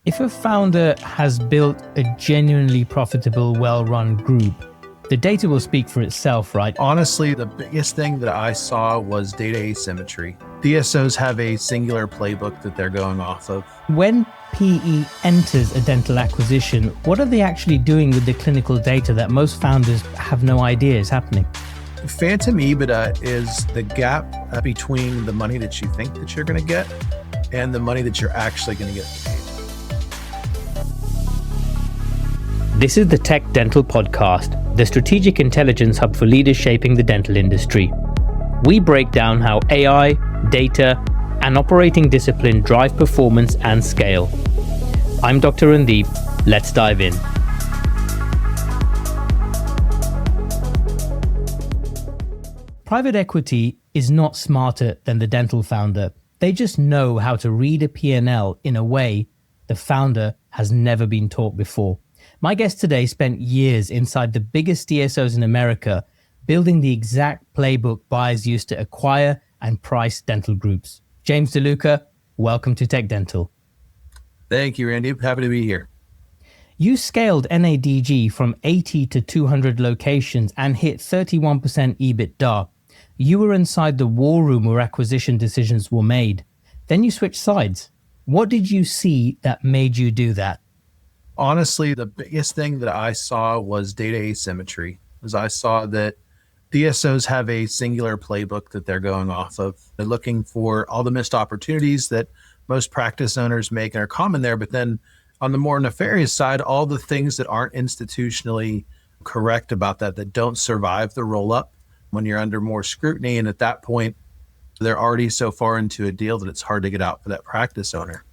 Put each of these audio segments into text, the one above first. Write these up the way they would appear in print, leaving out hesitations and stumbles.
If a founder has built a genuinely profitable, well-run group, the data will speak for itself, right? Honestly, the biggest thing that I saw was data asymmetry. DSOs have a singular playbook that they're going off of. When PE enters a dental acquisition, what are they actually doing with the clinical data that most founders have no idea is happening? Phantom EBITDA is the gap between the money that you think that you're going to get and the money that you're actually going to get paid. This is the TechDental podcast, the strategic intelligence hub for leaders shaping the dental industry. We break down how AI, data, and operating discipline drive performance and scale. I'm Dr. Randeep. Let's dive in. Private equity is not smarter than the dental founder. They just know how to read a P&L in a way the founder has never been taught before. My guest today spent years inside the biggest DSOs in America, building the exact playbook buyers used to acquire and price dental groups. James DeLuca, welcome to TechDental. Thank you, Randy. Happy to be here. You scaled NADG from 80 to 200 locations and hit 31% EBITDA. You were inside the war room where acquisition decisions were made. Then you switched sides. What did you see that made you do that? Honestly, the biggest thing that I saw was data asymmetry. As I saw that DSOs have a singular playbook that they're going off of. They're looking for all the missed opportunities that most practice owners make and are common there. But then on the more nefarious side, all the things that aren't institutionally correct about that don't survive the roll up when you're under more scrutiny. And at that point, they're already so far into a deal that it's hard to get out for that practice owner.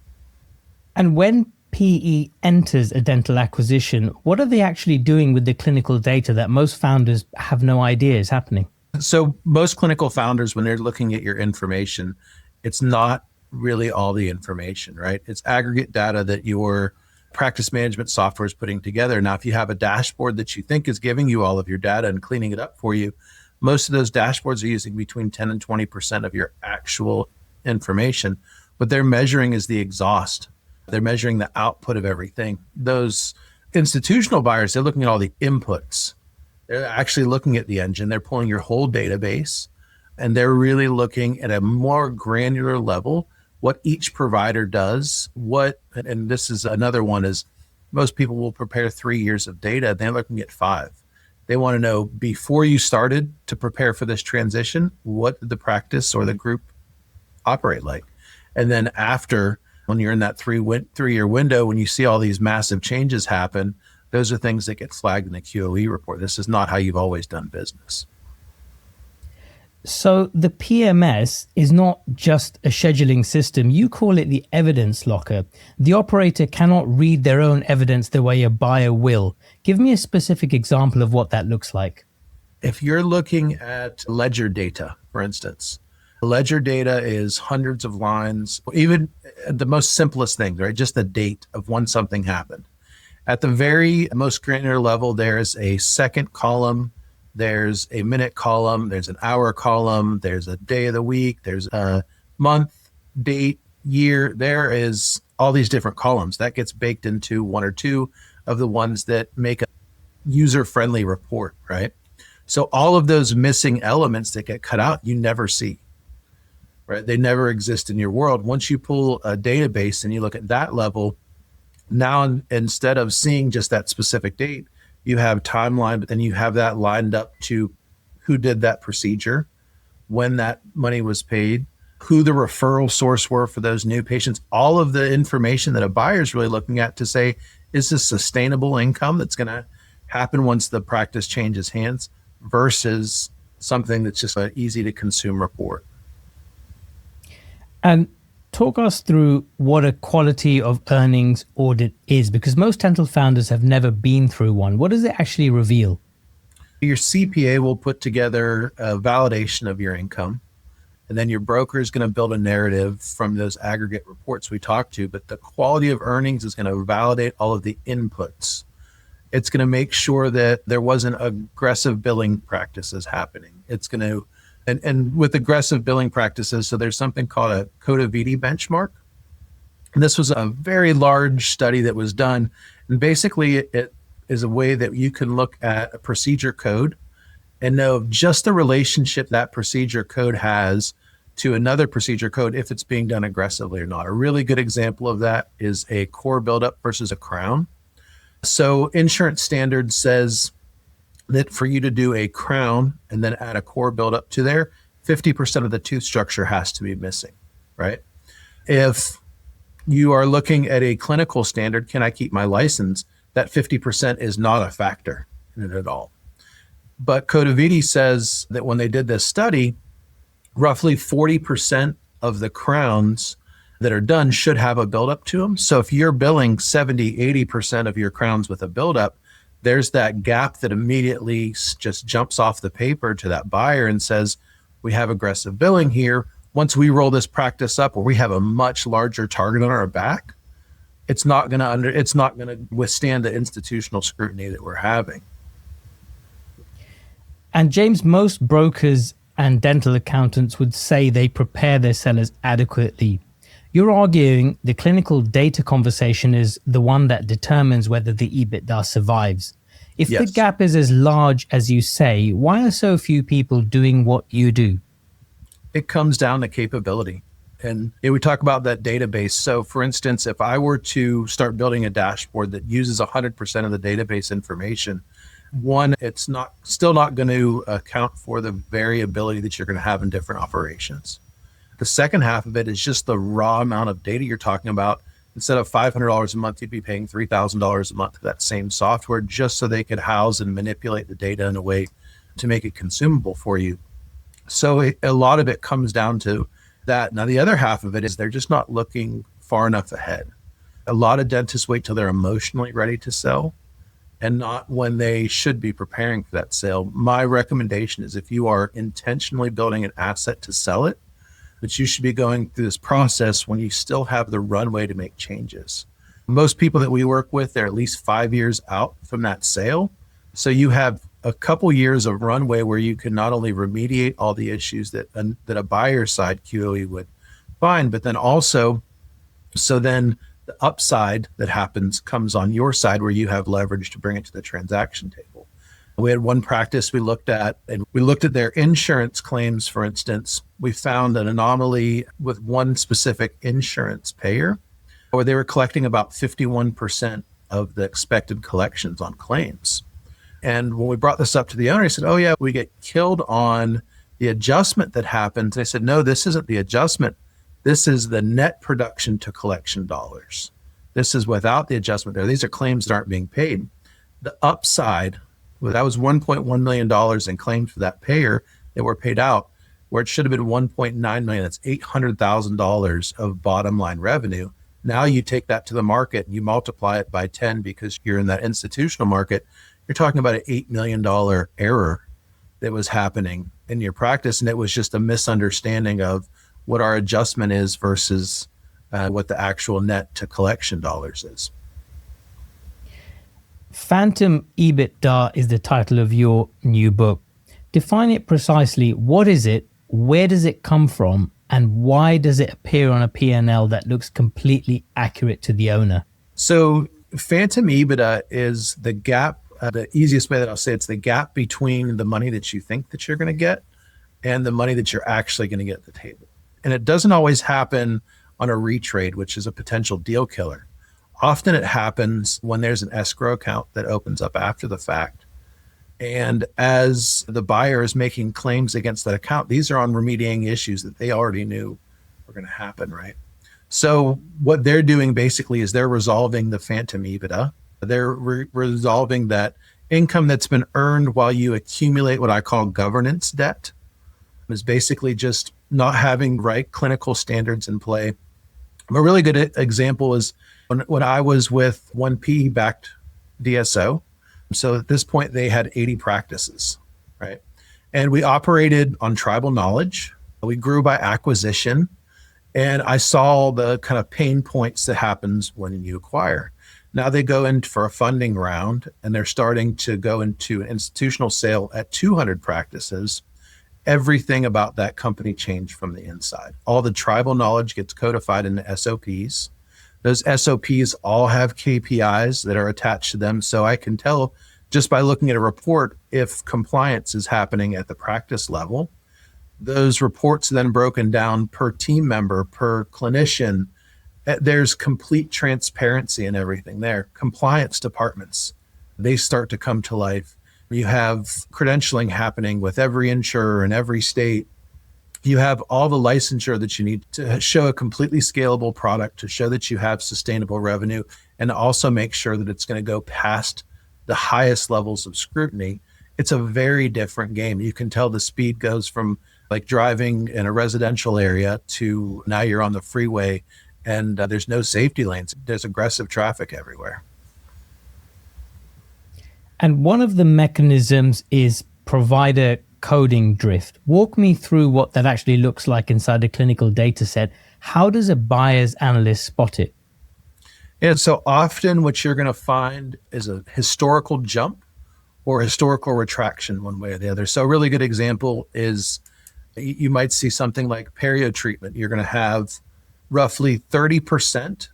And when PE enters a dental acquisition, what are they actually doing with the clinical data that most founders have no idea is happening? So most clinical founders, when they're looking at your information, it's not really all the information, right? It's aggregate data that your practice management software is putting together. Now, if you have a dashboard that you think is giving you all of your data and cleaning it up for you, most of those dashboards are using between 10 and 20% of your actual information. What they're measuring is the exhaust. They're measuring the output of everything. Those institutional buyers, they're looking at all the inputs. They're actually looking at the engine. They're pulling your whole database, and they're really looking at a more granular level, what each provider does, and this is another one, is most people will prepare 3 years of data. They're looking at 5. They want to know before you started to prepare for this transition, what did the practice or the group operate like? And then after, when you're in that 3-year window, when you see all these massive changes happen, those are things that get flagged in the QOE report. This is not how you've always done business. So the PMS is not just a scheduling system. You call it the evidence locker. The operator cannot read their own evidence the way a buyer will. Give me a specific example of what that looks like. If you're looking at ledger data, for instance, ledger data is hundreds of lines, even the most simplest things, right? Just the date of when something happened. At the very most granular level, there's a second column, there's a minute column, there's an hour column, there's a day of the week, there's a month, date, year. There is all these different columns. That gets baked into one or two of the ones that make a user-friendly report, right? So all of those missing elements that get cut out, you never see. Right? They never exist in your world. Once you pull a database and you look at that level, now instead of seeing just that specific date, you have timeline, but then you have that lined up to who did that procedure, when that money was paid, who the referral source were for those new patients, all of the information that a buyer is really looking at to say, is this sustainable income that's going to happen once the practice changes hands versus something that's just an easy to consume report. And talk us through what a quality of earnings audit is, because most dental founders have never been through one. What does it actually reveal? Your CPA will put together a validation of your income, and then your broker is going to build a narrative from those aggregate reports we talked to, but the quality of earnings is going to validate all of the inputs. It's going to make sure that there wasn't aggressive billing practices happening. It's going to And with aggressive billing practices, so there's something called a Code of VD benchmark. And this was a very large study that was done. And basically, it is a way that you can look at a procedure code and know just the relationship that procedure code has to another procedure code if it's being done aggressively or not. A really good example of that is a core buildup versus a crown. So insurance standard says that for you to do a crown and then add a core buildup to there, 50% of the tooth structure has to be missing, right? If you are looking at a clinical standard, can I keep my license? That 50% is not a factor in it at all. But Codaviti says that when they did this study, roughly 40% of the crowns that are done should have a buildup to them. So if you're billing 70, 80% of your crowns with a buildup, there's that gap that immediately just jumps off the paper to that buyer and says, we have aggressive billing here. Once we roll this practice up where we have a much larger target on our back, it's not going to withstand the institutional scrutiny that we're having. And James, most brokers and dental accountants would say they prepare their sellers adequately. You're arguing the clinical data conversation is the one that determines whether the EBITDA survives. If Yes. the gap is as large as you say, why are so few people doing what you do? It comes down to capability. And we talk about that database. So for instance, if I were to start building a dashboard that uses 100% of the database information, one, it's still not going to account for the variability that you're going to have in different operations. The second half of it is just the raw amount of data you're talking about. Instead of $500 a month, you'd be paying $3,000 a month for that same software just so they could house and manipulate the data in a way to make it consumable for you. So a lot of it comes down to that. Now, the other half of it is they're just not looking far enough ahead. A lot of dentists wait till they're emotionally ready to sell and not when they should be preparing for that sale. My recommendation is if you are intentionally building an asset to sell it, that you should be going through this process when you still have the runway to make changes. Most people that we work with, they're at least 5 years out from that sale. So you have a couple years of runway where you can not only remediate all the issues that a buyer side QOE would find, but then also, so then the upside that happens comes on your side where you have leverage to bring it to the transaction table. We had one practice we looked at, and we looked at their insurance claims, for instance. We found an anomaly with one specific insurance payer where they were collecting about 51% of the expected collections on claims. And when we brought this up to the owner, he said, oh yeah, we get killed on the adjustment that happens. They said, no, this isn't the adjustment. This is the net production to collection dollars. This is without the adjustment there. These are claims that aren't being paid. The upside, well, that was $1.1 million in claims for that payer that were paid out, where it should have been $1.9 million. That's $800,000 of bottom line revenue. Now you take that to the market and you multiply it by 10 because you're in that institutional market. You're talking about an $8 million error that was happening in your practice. And it was just a misunderstanding of what our adjustment is versus what the actual net to collection dollars is. Phantom EBITDA is the title of your new book. Define it precisely. What is it? Where does it come from? And why does it appear on a P&L that looks completely accurate to the owner? So phantom EBITDA is the gap. The easiest way that I'll say it's the gap between the money that you think that you're going to get and the money that you're actually going to get at the table. And it doesn't always happen on a retrade, which is a potential deal killer. Often it happens when there's an escrow account that opens up after the fact. And as the buyer is making claims against that account, these are on remediating issues that they already knew were going to happen, right? So what they're doing basically is they're resolving the phantom EBITDA. They're resolving that income that's been earned while you accumulate what I call governance debt. Is basically just not having right clinical standards in play. A really good example is when I was with one PE-backed DSO. So at this point, they had 80 practices, right? And we operated on tribal knowledge. We grew by acquisition. And I saw the kind of pain points that happens when you acquire. Now they go in for a funding round and they're starting to go into an institutional sale at 200 practices. Everything about that company changed from the inside. All the tribal knowledge gets codified into SOPs. Those SOPs all have KPIs that are attached to them. So I can tell just by looking at a report if compliance is happening at the practice level. Those reports then broken down per team member, per clinician. There's complete transparency in everything there. Compliance departments, they start to come to life. You have credentialing happening with every insurer in every state. You have all the licensure that you need to show a completely scalable product, to show that you have sustainable revenue, and also make sure that it's going to go past the highest levels of scrutiny. It's a very different game. You can tell the speed goes from like driving in a residential area to now you're on the freeway and there's no safety lanes. There's aggressive traffic everywhere. And one of the mechanisms is provider coding drift. Walk me through what that actually looks like inside a clinical data set. How does a buyer's analyst spot it? Yeah, so often what you're going to find is a historical jump or historical retraction one way or the other. So a really good example is you might see something like perio treatment. You're going to have roughly 30%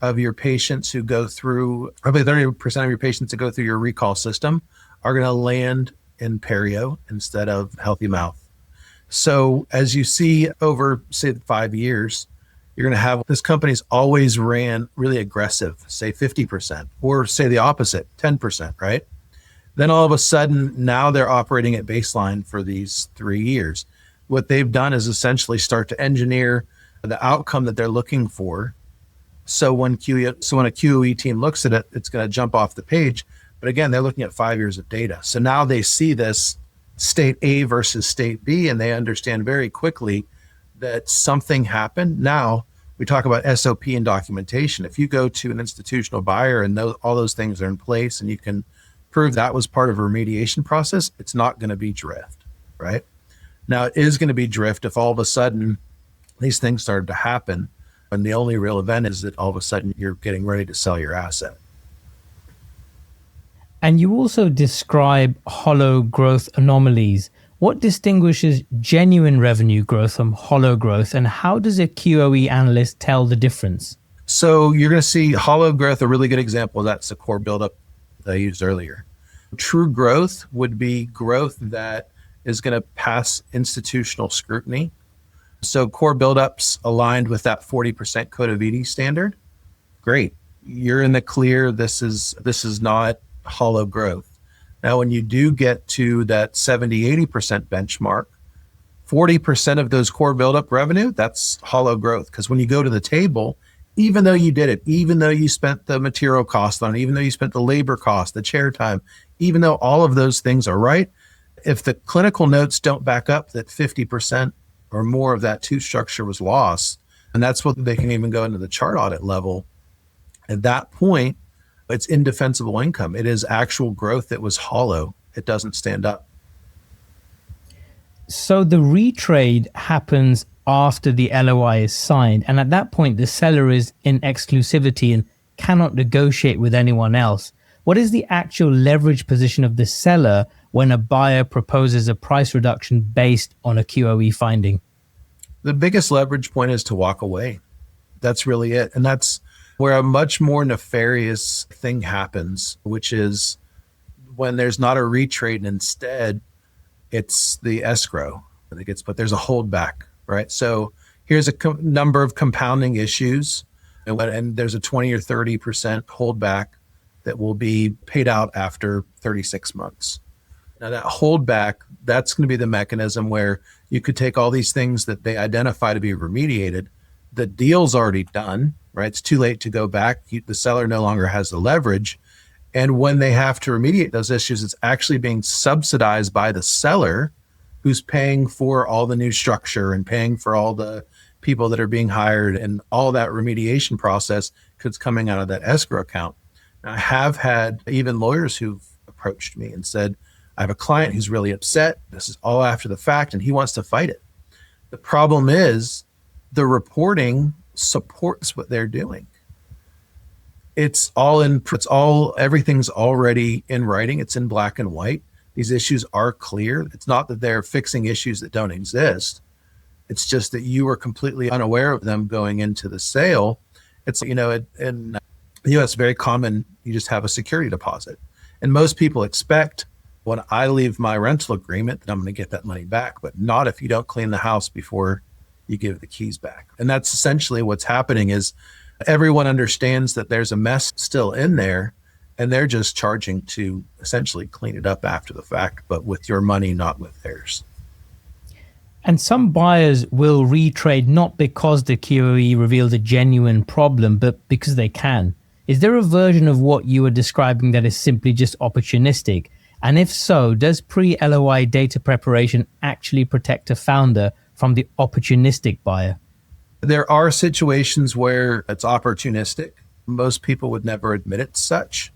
of your patients who go through, probably 30% of your patients that go through your recall system are going to land in perio instead of healthy mouth. So as you see over, say, 5 years, you're going to have this company's always ran really aggressive, say 50%, or say the opposite, 10%, right? Then all of a sudden, now they're operating at baseline for these 3 years. What they've done is essentially start to engineer the outcome that they're looking for. So when a QOE team looks at it, it's going to jump off the page. But again, they're looking at 5 years of data. So now they see this state A versus state B, and they understand very quickly that something happened. Now we talk about SOP and documentation. If you go to an institutional buyer and all those things are in place and you can prove that was part of a remediation process, it's not going to be drift, right? Now it is going to be drift if all of a sudden these things started to happen. And the only real event is that all of a sudden you're getting ready to sell your asset. And you also describe hollow growth anomalies. What distinguishes genuine revenue growth from hollow growth, and how does a QOE analyst tell the difference? So you're going to see hollow growth. A really good example of that's the core buildup that I used earlier. True growth would be growth that is going to pass institutional scrutiny. So core buildups aligned with that 40% Code of ED standard. Great. You're in the clear. This is not hollow growth. Now, when you do get to that 70-80% benchmark, 40% of those core buildup revenue, that's hollow growth. Because when you go to the table, even though you did it, even though you spent the material cost on it, even though you spent the labor cost, the chair time, even though all of those things are right, if the clinical notes don't back up that 50% or more of that tooth structure was lost, and that's what they can even go into the chart audit level, at that point, it's indefensible income. It is actual growth that was hollow. It doesn't stand up. So the retrade happens after the LOI is signed. And at that point, the seller is in exclusivity and cannot negotiate with anyone else. What is the actual leverage position of the seller when a buyer proposes a price reduction based on a QOE finding? The biggest leverage point is to walk away. That's really it. And that's where a much more nefarious thing happens, which is when there's not a retrade and instead it's the escrow that gets put. There's a holdback, right? So here's a number of compounding issues, and there's a 20 or 30% holdback that will be paid out after 36 months. Now that holdback, that's going to be the mechanism where you could take all these things that they identify to be remediated. The deal's already done, right? It's too late to go back. The seller no longer has the leverage. And when they have to remediate those issues, it's actually being subsidized by the seller who's paying for all the new structure and paying for all the people that are being hired and all that remediation process because it's coming out of that escrow account. Now, I have had even lawyers who've approached me and said, I have a client who's really upset. This is all after the fact, and he wants to fight it. The problem is the reporting supports what they're doing. Everything's already in writing. It's in black and white. These issues are clear. It's not that they're fixing issues that don't exist. It's just that you were completely unaware of them going into the sale. It's, in the US, very common, you just have a security deposit. And most people expect when I leave my rental agreement that I'm going to get that money back, but not if you don't clean the house before you give the keys back. And that's essentially what's happening is everyone understands that there's a mess still in there, and they're just charging to essentially clean it up after the fact, but with your money, not with theirs. And some buyers will retrade not because the QOE reveals a genuine problem, but because they can. Is there a version of what you were describing that is simply just opportunistic? And if so, does pre-LOI data preparation actually protect a founder from the opportunistic buyer? There are situations where it's opportunistic. Most people would never admit it's such,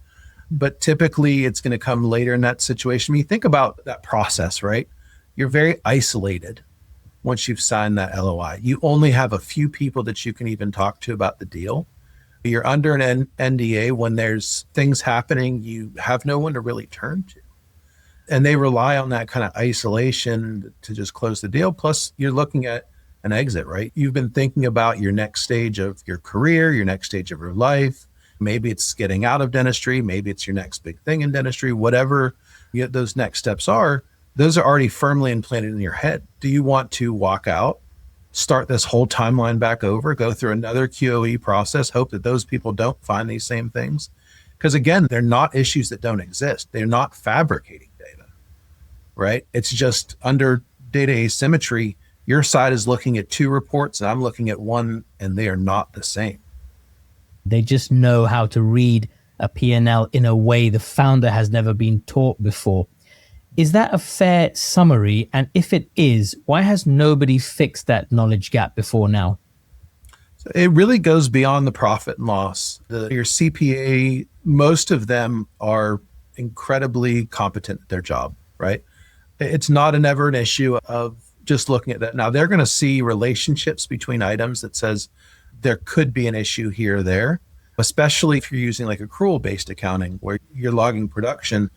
but typically it's going to come later in that situation. When you think about that process, right? You're very isolated once you've signed that LOI. You only have a few people that you can even talk to about the deal. You're under an NDA. When there's things happening, you have no one to really turn to. And they rely on that kind of isolation to just close the deal. Plus, you're looking at an exit, right? You've been thinking about your next stage of your career, your next stage of your life. Maybe it's getting out of dentistry. Maybe it's your next big thing in dentistry. Whatever those next steps are, those are already firmly implanted in your head. Do you want to walk out, start this whole timeline back over, go through another QOE process, hope that those people don't find these same things? Because again, they're not issues that don't exist. They're not fabricating data, right? It's just under data asymmetry, your side is looking at two reports and I'm looking at one, and they are not the same. They just know how to read a P&L in a way the founder has never been taught before. Is that a fair summary? And if it is, why has nobody fixed that knowledge gap before now? So it really goes beyond the profit and loss. Your CPA, most of them are incredibly competent at their job, right? It's not ever an issue of just looking at that. Now, they're going to see relationships between items that says there could be an issue here or there, especially if you're using like accrual-based accounting where you're logging production.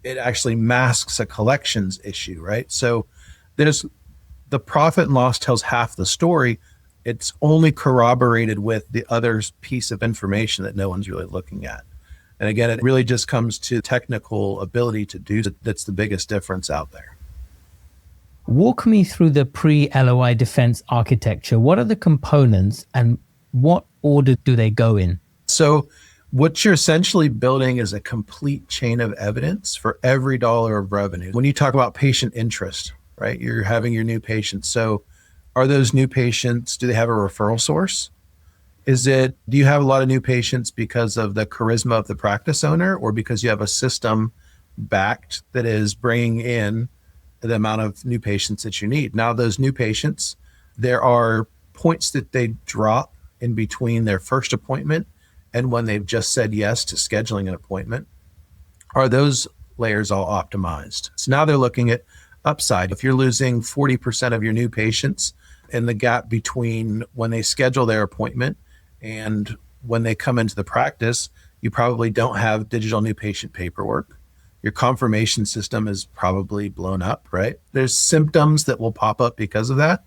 It actually masks a collections issue, right? So there's the profit and loss tells half the story. It's only corroborated with the other piece of information that no one's really looking at. And again, it really just comes to technical ability to do that. That's the biggest difference out there. Walk me through the pre-LOI defense architecture. What are the components and what order do they go in? So what you're essentially building is a complete chain of evidence for every dollar of revenue. When you talk about patient interest, right, you're having your new patients. So are those new patients, do they have a referral source? Do you have a lot of new patients because of the charisma of the practice owner or because you have a system backed that is bringing in the amount of new patients that you need? Now, those new patients, there are points that they drop in between their first appointment and when they've just said yes to scheduling an appointment. Are those layers all optimized? So now they're looking at upside. If you're losing 40% of your new patients in the gap between when they schedule their appointment and when they come into the practice, you probably don't have digital new patient paperwork. Your confirmation system is probably blown up, right? There's symptoms that will pop up because of that.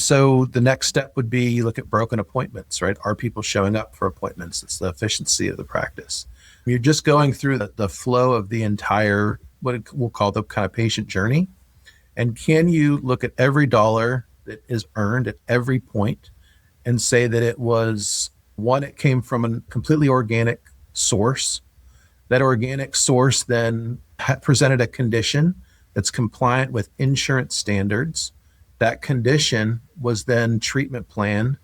So the next step would be you look at broken appointments, right? Are people showing up for appointments? It's the efficiency of the practice. You're just going through the flow of the entire, what we'll call the kind of patient journey. And can you look at every dollar that is earned at every point and say that it was, one, it came from a completely organic source. That organic source then presented a condition that's compliant with insurance standards. That condition was then treatment planned.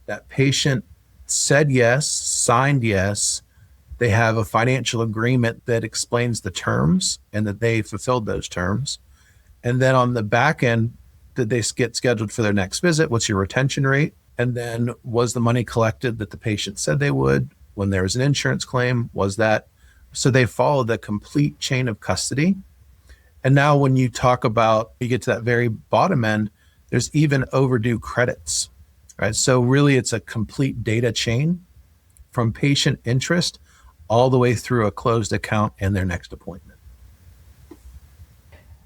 That patient said yes, signed yes. They have a financial agreement that explains the terms and that they fulfilled those terms. And then on the back end, did they get scheduled for their next visit? What's your retention rate? And then was the money collected that the patient said they would? When there was an insurance claim, was that? So they follow the complete chain of custody. And now when you talk about, you get to that very bottom end, there's even overdue credits, right? So really it's a complete data chain from patient interest all the way through a closed account and their next appointment.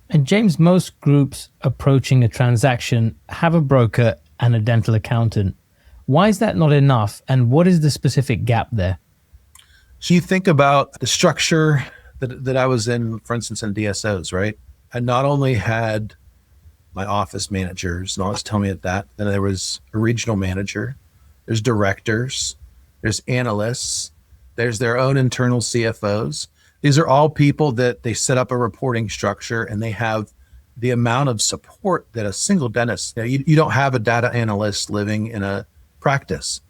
And James, most groups approaching a transaction have a broker and a dental accountant. Why is that not enough? And what is the specific gap there? So you think about the structure that I was in, for instance, in DSOs, right? I not only had my office managers and always tell me that, then there was a regional manager, there's directors, there's analysts, there's their own internal CFOs. These are all people that they set up a reporting structure and they have the amount of support that a single dentist, you don't have a data analyst living in a practice,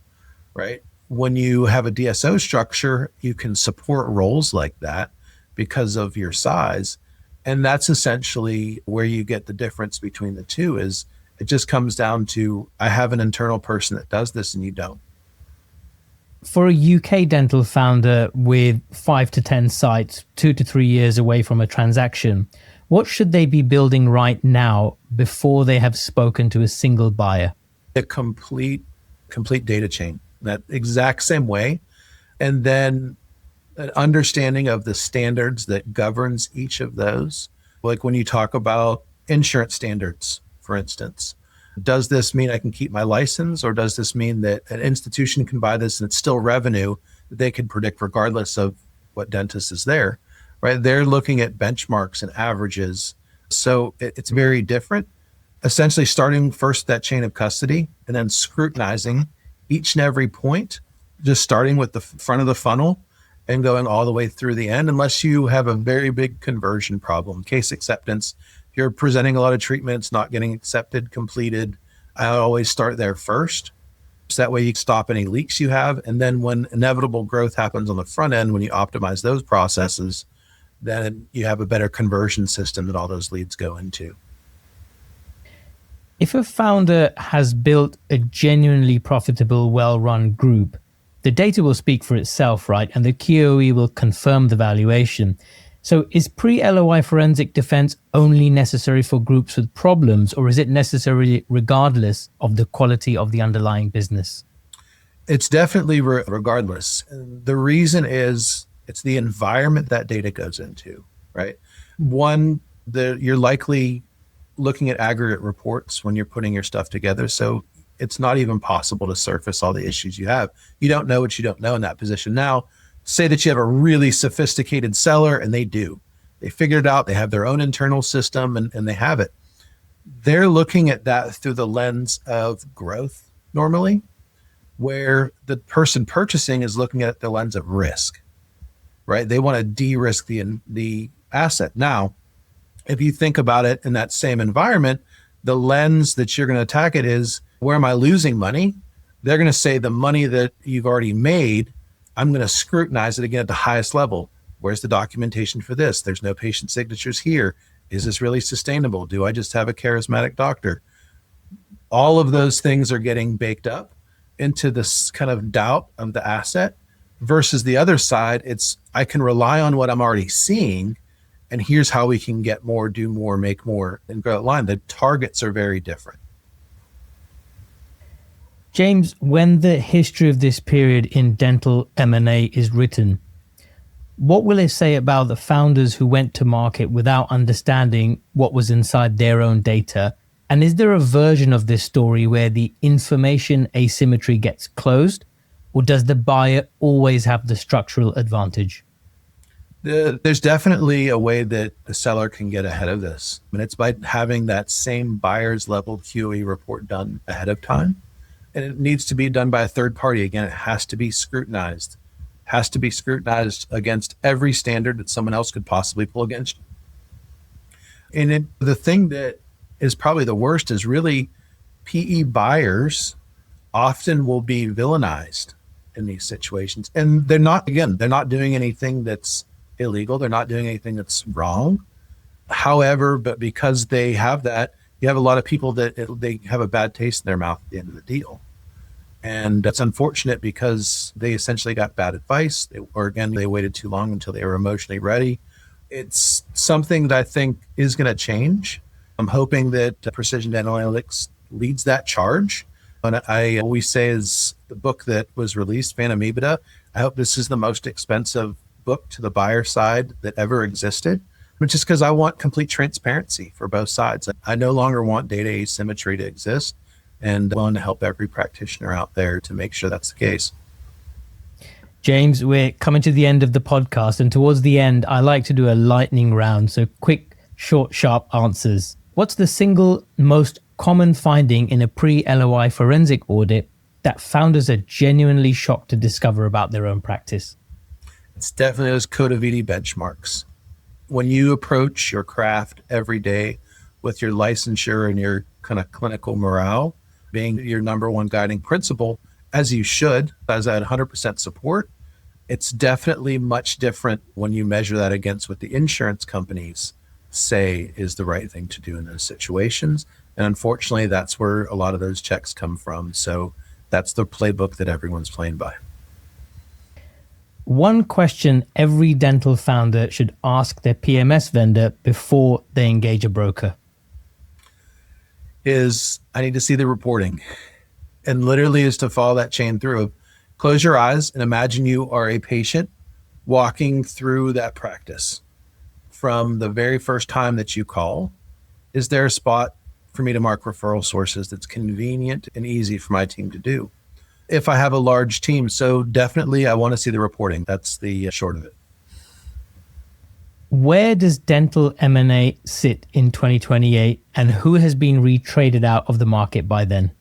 right? When you have a DSO structure, you can support roles like that because of your size. And that's essentially where you get the difference between the two is it just comes down to, I have an internal person that does this and you don't. For a UK dental founder with 5 to 10 sites, 2 to 3 years away from a transaction, what should they be building right now before they have spoken to a single buyer? A complete data chain, that exact same way. And then an understanding of the standards that governs each of those. Like when you talk about insurance standards, for instance, does this mean I can keep my license, or does this mean that an institution can buy this and it's still revenue that they can predict regardless of what dentist is there, right? They're looking at benchmarks and averages. So it's very different. Essentially starting first that chain of custody and then scrutinizing each and every point, just starting with the front of the funnel and going all the way through the end, unless you have a very big conversion problem. Case acceptance, if you're presenting a lot of treatments, not getting accepted, completed, I always start there first. So that way you stop any leaks you have. And then when inevitable growth happens on the front end, when you optimize those processes, then you have a better conversion system that all those leads go into. If a founder has built a genuinely profitable, well-run group, the data will speak for itself, right? And the QOE will confirm the valuation. So is pre-LOI forensic defense only necessary for groups with problems, or is it necessary regardless of the quality of the underlying business? It's definitely regardless. The reason is it's the environment that data goes into, right? One, you're likely looking at aggregate reports when you're putting your stuff together. So it's not even possible to surface all the issues you have. You don't know what you don't know in that position. Now, say that you have a really sophisticated seller, and they do. They figured it out. They have their own internal system and they have it. They're looking at that through the lens of growth normally, where the person purchasing is looking at the lens of risk, right? They want to de-risk the asset. Now, if you think about it in that same environment, the lens that you're going to attack it is, where am I losing money? They're going to say the money that you've already made, I'm going to scrutinize it again at the highest level. Where's the documentation for this? There's no patient signatures here. Is this really sustainable? Do I just have a charismatic doctor? All of those things are getting baked up into this kind of doubt of the asset, versus the other side. It's, I can rely on what I'm already seeing, and here's how we can get more, do more, make more, and grow that line. The targets are very different. James, when the history of this period in dental M&A is written, what will it say about the founders who went to market without understanding what was inside their own data? And is there a version of this story where the information asymmetry gets closed, or does the buyer always have the structural advantage? There's definitely a way that the seller can get ahead of this. And it's by having that same buyer's level QOE report done ahead of time. And it needs to be done by a third party. Again, it has to be scrutinized. Has to be scrutinized against every standard that someone else could possibly pull against you. And the thing that is probably the worst is really PE buyers often will be villainized in these situations. And they're not doing anything that's illegal. They're not doing anything that's wrong. However, but because they have that, you have a lot of people that they have a bad taste in their mouth at the end of the deal. And that's unfortunate because they essentially got bad advice, they waited too long until they were emotionally ready. It's something that I think is going to change. I'm hoping that Precision Dental Analytics leads that charge. And I always say, is the book that was released, Phantom EBITDA, I hope this is the most expensive book to the buyer side that ever existed. But just because I want complete transparency for both sides. I no longer want data asymmetry to exist. and willing to help every practitioner out there to make sure that's the case. James, we're coming to the end of the podcast, and towards the end, I like to do a lightning round. So quick, short, sharp answers. What's the single most common finding in a pre-LOI forensic audit that founders are genuinely shocked to discover about their own practice? It's definitely those Code of ED benchmarks. When you approach your craft every day with your licensure and your kind of clinical morale being your number one guiding principle, as you should, as I had 100% support, it's definitely much different when you measure that against what the insurance companies say is the right thing to do in those situations. And unfortunately, that's where a lot of those checks come from. So that's the playbook that everyone's playing by. One question every dental founder should ask their PMS vendor before they engage a broker is, I need to see the reporting. And literally is to follow that chain through. Close your eyes and imagine you are a patient walking through that practice. From the very first time that you call, is there a spot for me to mark referral sources that's convenient and easy for my team to do? If I have a large team, so definitely I want to see the reporting. That's the short of it. Where does dental M&A sit in 2028, and who has been retraded out of the market by then?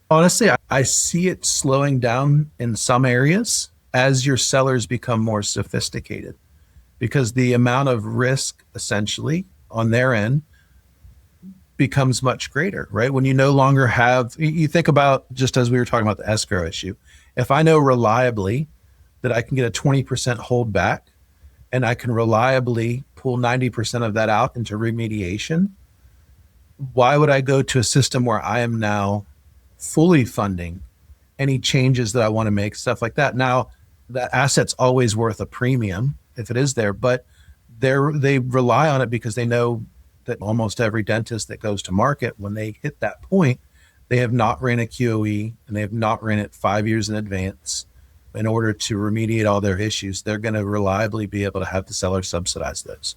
Honestly, I see it slowing down in some areas as your sellers become more sophisticated, because the amount of risk essentially on their end becomes much greater, right? When you no longer have, you think about, just as we were talking about the escrow issue, if I know reliably that I can get a 20% holdback and I can reliably pull 90% of that out into remediation, why would I go to a system where I am now fully funding any changes that I want to make, stuff like that? Now, that asset's always worth a premium if it is there, but they rely on it because they know that almost every dentist that goes to market, when they hit that point, they have not ran a QOE and they have not ran it 5 years in advance in order to remediate all their issues. They're going to reliably be able to have the seller subsidize those.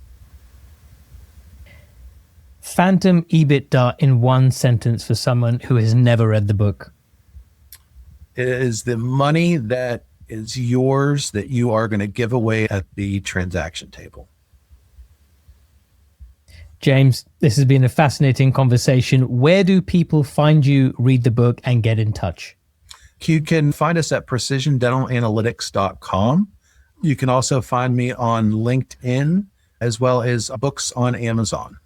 Phantom EBITDA in one sentence for someone who has never read the book. It is the money that is yours that you are going to give away at the transaction table. James, this has been a fascinating conversation. Where do people find you, read the book, and get in touch? You can find us at precisiondentaLytics.com. You can also find me on LinkedIn as well as books on Amazon.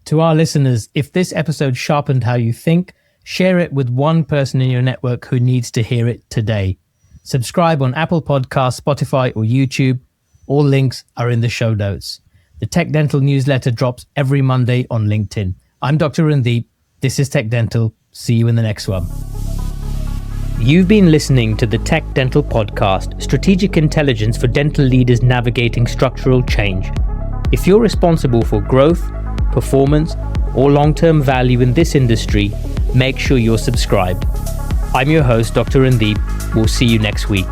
To our listeners, if this episode sharpened how you think, share it with one person in your network who needs to hear it today. Subscribe on Apple Podcasts, Spotify, or YouTube. All links are in the show notes. The TechDental newsletter drops every Monday on LinkedIn. I'm Dr. Randeep. This is TechDental. See you in the next one. You've been listening to the TechDental podcast, Strategic Intelligence for Dental Leaders Navigating Structural Change. If you're responsible for growth, performance, or long-term value in this industry, make sure you're subscribed. I'm your host, Dr. Randeep. We'll see you next week.